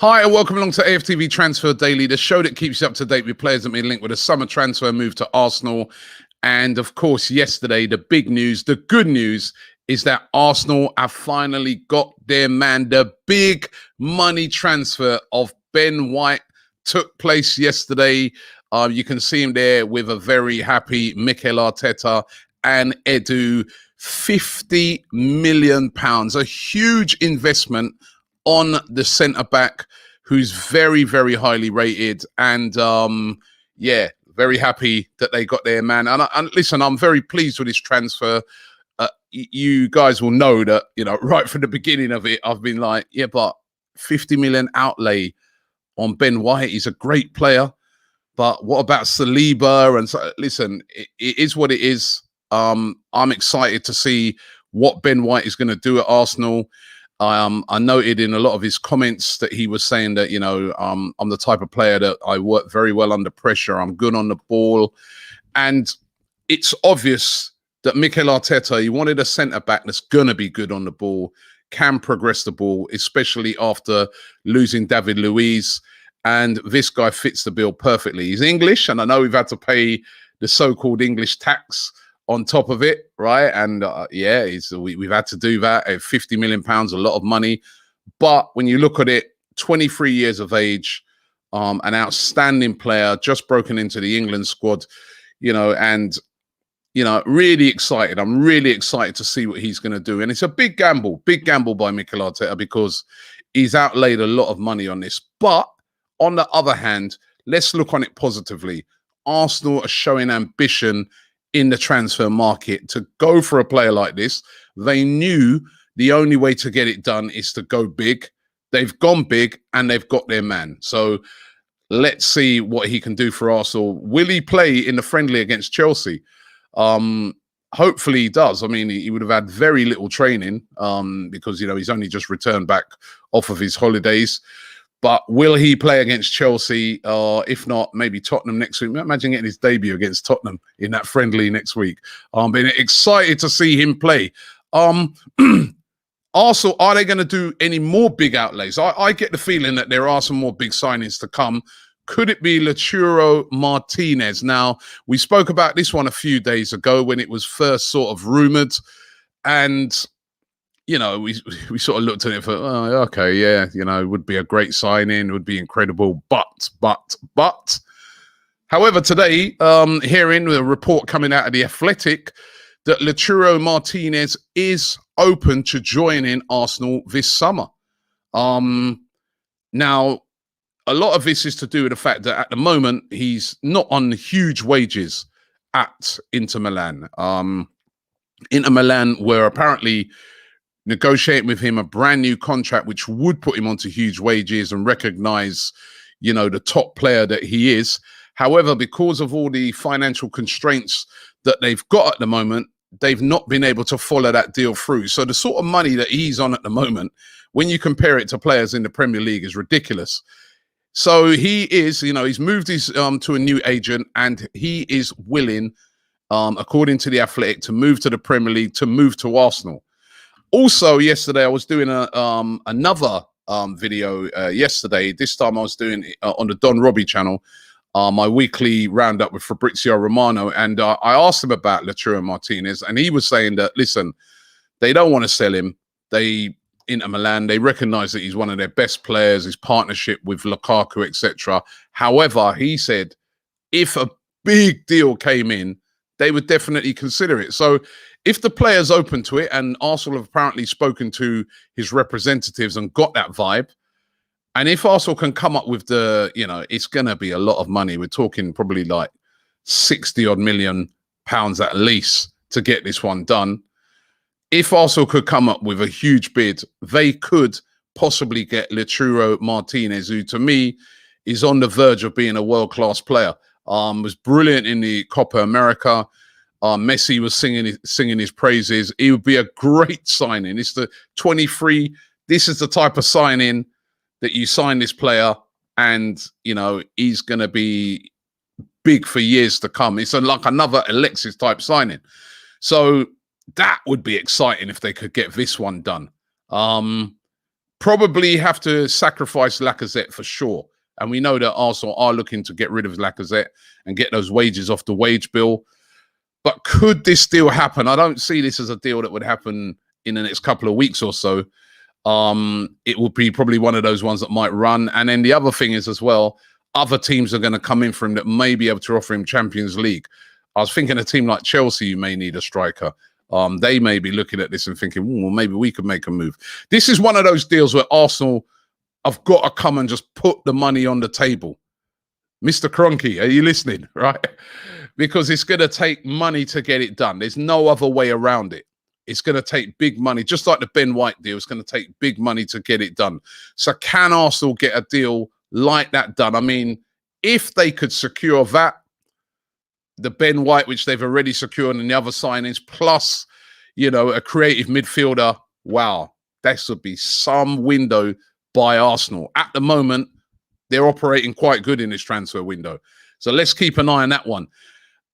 Hi, and welcome along to AFTV Transfer Daily, the show that keeps you up to date with players that have been linked with a summer transfer move to Arsenal. And of course, yesterday, the big news, the good news is that Arsenal have finally got their man. The big money transfer of Ben White took place yesterday. You can see him there with a very happy Mikel Arteta and Edu. £50 million, a huge investment on the centre-back who's very, very highly rated. And, yeah, very happy that they got their man. And listen, I'm very pleased with this transfer. You guys will know that, you know, right from the beginning of it, I've been like, yeah, but 50 million outlay on Ben White. He's a great player. But what about Saliba? And so, listen, it is what it is. I'm excited to see what Ben White is going to do at Arsenal. I noted in a lot of his comments that he was saying that, you know, I'm the type of player that I work very well under pressure. I'm good on the ball. And it's obvious that Mikel Arteta, he wanted a centre-back that's going to be good on the ball, can progress the ball, especially after losing David Luiz. And this guy fits the bill perfectly. He's English, and I know we've had to pay the so-called English tax on top of it, right? And yeah, we've had to do that at £50 million, a lot of money. But when you look at it, 23 years of age, an outstanding player, just broken into the England squad, you know, and, you know, really excited. I'm really excited to see what he's going to do. And it's a big gamble by Mikel Arteta because he's outlaid a lot of money on this. But on the other hand, let's look on it positively. Arsenal are showing ambition in the transfer market to go for a player like this. They knew the only way to get it done is to go big. They've gone big and they've got their man. So let's see what he can do for Arsenal. Will he play in the friendly against Chelsea? Hopefully he does. I mean, he would have had very little training because, you know, he's only just returned back off of his holidays. But will he play against Chelsea? If not, maybe Tottenham next week. Imagine getting his debut against Tottenham in that friendly next week. Been excited to see him play. Arsenal, are they going to do any more big outlays? I get the feeling that there are some more big signings to come. Could it be Lautaro Martínez? Now, we spoke about this one a few days ago when it was first sort of rumoured. And you know, we sort of looked at it for, oh, okay, yeah, you know, it would be a great signing, it would be incredible, but. However, today, hearing the report coming out of The Athletic that Lautaro Martínez is open to joining Arsenal this summer. Now, a lot of this is to do with the fact that at the moment, he's not on huge wages at Inter Milan. Inter Milan were apparently negotiating with him a brand new contract, which would put him onto huge wages and recognize, you know, the top player that he is. However, because of all the financial constraints that they've got at the moment, they've not been able to follow that deal through. So the sort of money that he's on at the moment, when you compare it to players in the Premier League, is ridiculous. So he is, you know, he's moved his to a new agent and he is willing, according to The Athletic, to move to the Premier League, to move to Arsenal. Also, yesterday, I was doing another video yesterday. This time I was doing it on the Don Robbie channel, my weekly roundup with Fabrizio Romano. And I asked him about Lautaro Martínez, and he was saying that, listen, they don't want to sell him. Inter Milan, they recognize that he's one of their best players, his partnership with Lukaku, etc. However, he said, if a big deal came in, they would definitely consider it. So if the player's open to it, and Arsenal have apparently spoken to his representatives and got that vibe, and if Arsenal can come up with the, you know, it's going to be a lot of money. We're talking probably like 60 odd million pounds at least to get this one done. If Arsenal could come up with a huge bid, they could possibly get Lautaro Martínez, who to me is on the verge of being a world-class player. Was brilliant in the Copa America. Messi was singing his praises. He would be a great signing. It's the 23. This is the type of signing that you sign this player, and you know he's going to be big for years to come. It's like another Alexis type signing. So that would be exciting if they could get this one done. Probably have to sacrifice Lacazette for sure. And we know that Arsenal are looking to get rid of Lacazette and get those wages off the wage bill. But could this deal happen? I don't see this as a deal that would happen in the next couple of weeks or so. It will be probably one of those ones that might run. And then the other thing is as well, other teams are going to come in for him that may be able to offer him Champions League. I was thinking a team like Chelsea, you may need a striker. They may be looking at this and thinking, well, maybe we could make a move. This is one of those deals where Arsenal have got to come and just put the money on the table. Mr. Kroenke, are you listening? Right? Because it's going to take money to get it done. There's no other way around it. It's going to take big money, just like the Ben White deal. It's going to take big money to get it done. So can Arsenal get a deal like that done? I mean, if they could secure that, the Ben White, which they've already secured, and the other signings, plus, you know, a creative midfielder, wow, that would be some window by Arsenal. At the moment, they're operating quite good in this transfer window. So let's keep an eye on that one.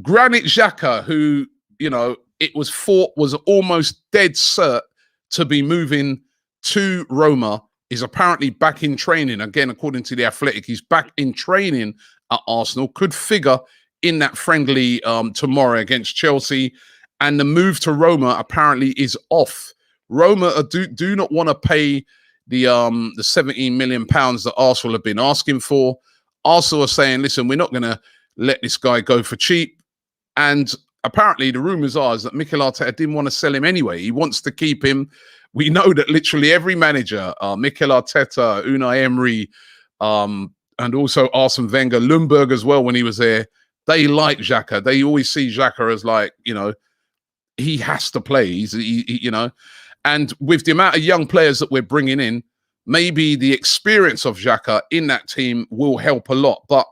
Granit Xhaka, who, you know, it was thought was almost dead cert to be moving to Roma, is apparently back in training. Again, according to The Athletic, he's back in training at Arsenal. Could figure in that friendly tomorrow against Chelsea. And the move to Roma apparently is off. Roma do not want to pay the 17 million pounds that Arsenal have been asking for. Arsenal are saying, listen, we're not going to let this guy go for cheap. And apparently the rumours are is that Mikel Arteta didn't want to sell him anyway. He wants to keep him. We know that literally every manager, Mikel Arteta, Unai Emery, and also Arsene Wenger, Lundberg as well when he was there, they like Xhaka. They always see Xhaka as like, you know, he has to play. You know, and with the amount of young players that we're bringing in, maybe the experience of Xhaka in that team will help a lot. But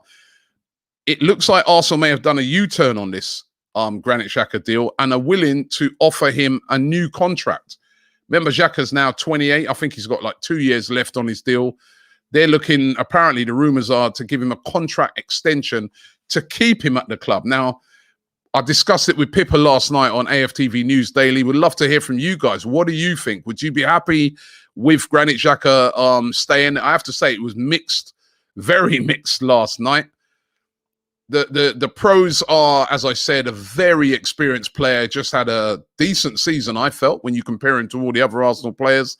it looks like Arsenal may have done a U-turn on this Granit Xhaka deal and are willing to offer him a new contract. Remember, Xhaka's now 28. I think he's got like 2 years left on his deal. They're looking, apparently the rumours are, to give him a contract extension to keep him at the club. Now, I discussed it with Pippa last night on AFTV News Daily. Would love to hear from you guys. What do you think? Would you be happy with Granit Xhaka staying? I have to say it was mixed, very mixed last night. The pros are, as I said, a very experienced player. Just had a decent season, I felt, when you compare him to all the other Arsenal players.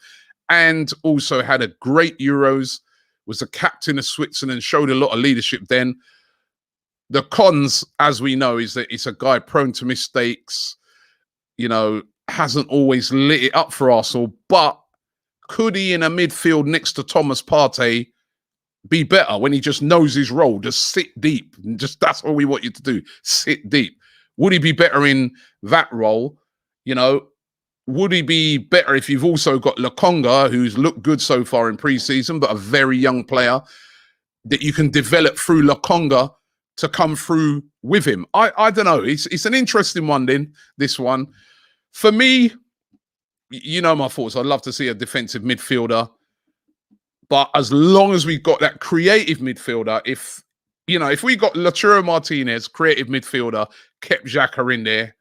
And also had a great Euros, was the captain of Switzerland, showed a lot of leadership then. The cons, as we know, is that it's a guy prone to mistakes, you know, hasn't always lit it up for Arsenal. But could he, in a midfield next to Thomas Partey, be better when he just knows his role? Just sit deep. Just that's all we want you to do. Sit deep. Would he be better in that role? You know, would he be better if you've also got Lokonga, who's looked good so far in pre-season, but a very young player that you can develop through Lokonga to come through with him? I don't know. It's an interesting one then, this one. For me, you know my thoughts. I'd love to see a defensive midfielder. But as long as we've got that creative midfielder, if we got Lautaro Martínez, creative midfielder, kept Xhaka in there,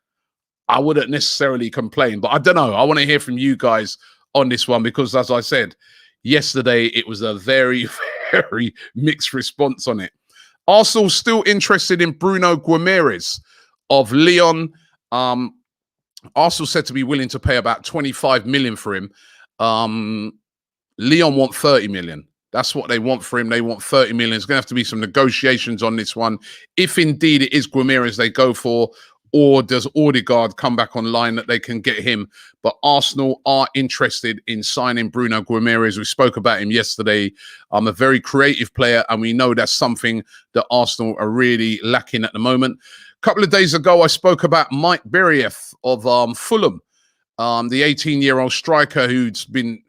I wouldn't necessarily complain. But I don't know. I want to hear from you guys on this one because, as I said, yesterday it was a very, very mixed response on it. Arsenal still interested in Bruno Guimaraes of Lyon. Arsenal said to be willing to pay about 25 million for him. Lyon want 30 million. That's what they want for him. They want 30 million. There's going to have to be some negotiations on this one. If indeed it is Guimaraes they go for, or does Odegaard come back online that they can get him? But Arsenal are interested in signing Bruno Guimaraes. We spoke about him yesterday. A very creative player, and we know that's something that Arsenal are really lacking at the moment. A couple of days ago, I spoke about Mike Beriev of Fulham, the 18-year-old striker who's been,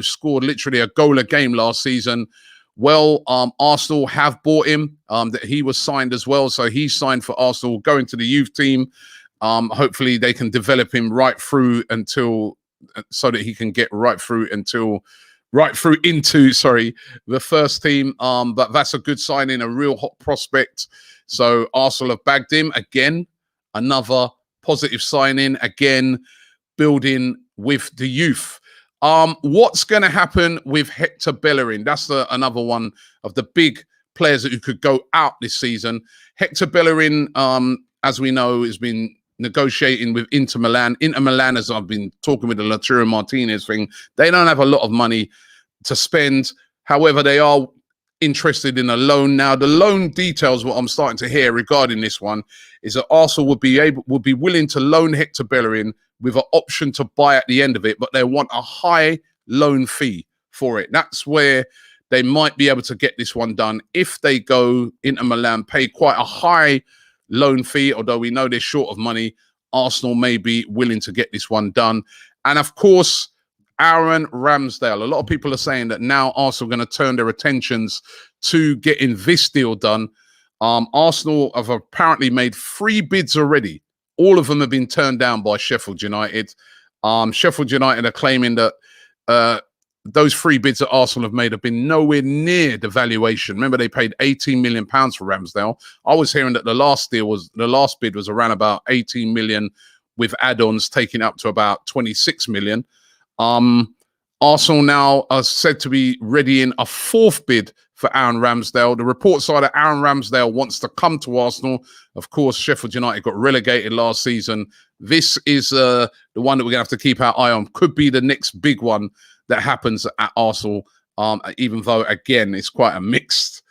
scored literally a goal a game last season. Well, Arsenal have bought him. That he was signed as well, so he's signed for Arsenal, going to the youth team. Hopefully, they can develop him right through so that he can get right through into the first team. But that's a good signing, a real hot prospect. So Arsenal have bagged him again. Another positive signing, again building with the youth. What's going to happen with Hector Bellerin? That's another one of the big players that you could go out this season. Hector Bellerin, as we know, has been negotiating with Inter Milan. Inter Milan, as I've been talking with the Lautaro Martínez thing, they don't have a lot of money to spend. However, they are interested in a loan. Now, the loan details, what I'm starting to hear regarding this one, is that Arsenal would be willing to loan Hector Bellerin with an option to buy at the end of it, but they want a high loan fee for it. That's where they might be able to get this one done if they go into Milan, pay quite a high loan fee, although we know they're short of money. Arsenal may be willing to get this one done. And of course, Aaron Ramsdale. A lot of people are saying that now Arsenal are going to turn their attentions to getting this deal done. Arsenal have apparently made 3 bids already. All of them have been turned down by Sheffield United. Sheffield United are claiming that those 3 bids that Arsenal have made have been nowhere near the valuation. Remember, they paid £18 million for Ramsdale. I was hearing that the last bid was around about 18 million with add-ons, taking up to about 26 million. Arsenal now are said to be readying a 4th bid for Aaron Ramsdale. The reports are that Aaron Ramsdale wants to come to Arsenal. Of course, Sheffield United got relegated last season. This is the one that we're going to have to keep our eye on. Could be the next big one that happens at Arsenal, even though, again, it's quite a mixed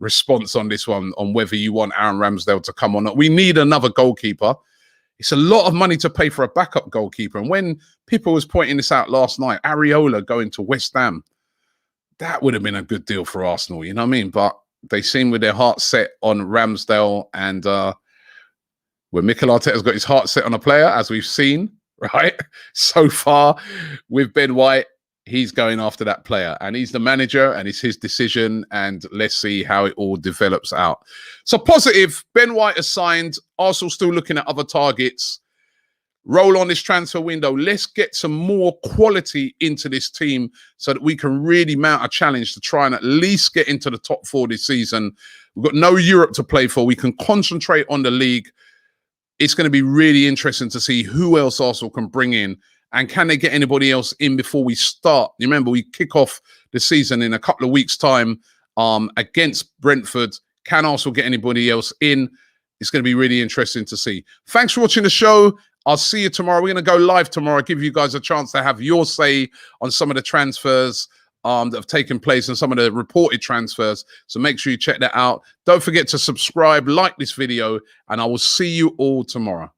response on this one, on whether you want Aaron Ramsdale to come or not. We need another goalkeeper. It's a lot of money to pay for a backup goalkeeper. And when people was pointing this out last night, Areola going to West Ham, that would have been a good deal for Arsenal, you know what I mean? But they seem with their heart set on Ramsdale, and when Mikel Arteta's got his heart set on a player, as we've seen, right, so far with Ben White, he's going after that player, and he's the manager, and it's his decision, and let's see how it all develops out. So positive, Ben White has signed. Arsenal still looking at other targets. Roll on this transfer window. Let's get some more quality into this team so that we can really mount a challenge to try and at least get into the top 4 this season. We've got no Europe to play for. We can concentrate on the league. It's going to be really interesting to see who else Arsenal can bring in. And can they get anybody else in before we start? You remember, we kick off the season in a couple of weeks' time against Brentford. Can Arsenal get anybody else in? It's going to be really interesting to see. Thanks for watching the show. I'll see you tomorrow. We're going to go live tomorrow, give you guys a chance to have your say on some of the transfers that have taken place and some of the reported transfers. So make sure you check that out. Don't forget to subscribe, like this video, and I will see you all tomorrow.